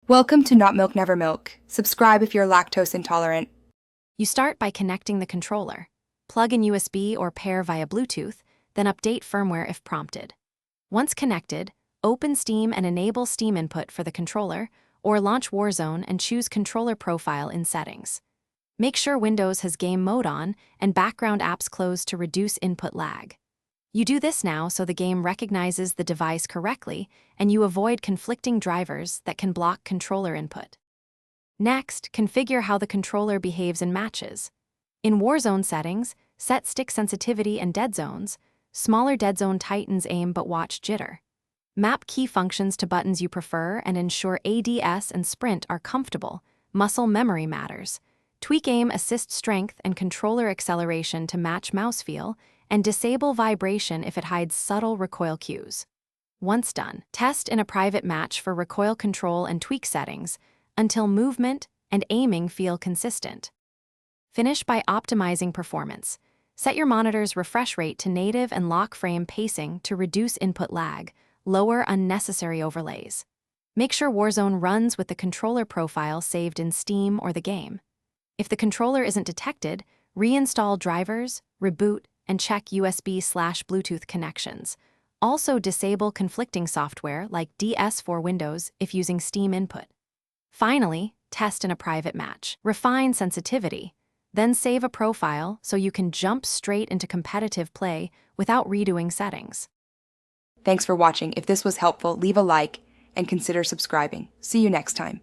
Welcome to Not Milk Never Milk. Subscribe if you're lactose intolerant. You start by connecting the controller. Plug in USB or pair via Bluetooth, then update firmware if prompted. Once connected, open Steam and enable Steam input for the controller, or launch Warzone and choose Controller Profile in Settings. Make sure Windows has Game Mode on and background apps closed to reduce input lag. You do this now so the game recognizes the device correctly and you avoid conflicting drivers that can block controller input. Next, configure how the controller behaves in matches. In Warzone settings, set stick sensitivity and dead zones. Smaller dead zone tightens aim but watch jitter. Map key functions to buttons you prefer and ensure ADS and sprint are comfortable. Muscle memory matters. Tweak aim assist strength and controller acceleration to match mouse feel, and disable vibration if it hides subtle recoil cues. Once done, test in a private match for recoil control and tweak settings until movement and aiming feel consistent. Finish by optimizing performance. Set your monitor's refresh rate to native and lock frame pacing to reduce input lag, lower unnecessary overlays. Make sure Warzone runs with the controller profile saved in Steam or the game. If the controller isn't detected, reinstall drivers, reboot, and check USB/Bluetooth connections. Also disable conflicting software like DS for Windows if using Steam input. Finally, test in a private match. Refine sensitivity, then save a profile so you can jump straight into competitive play without redoing settings. Thanks for watching. If this was helpful, leave a like and consider subscribing. See you next time.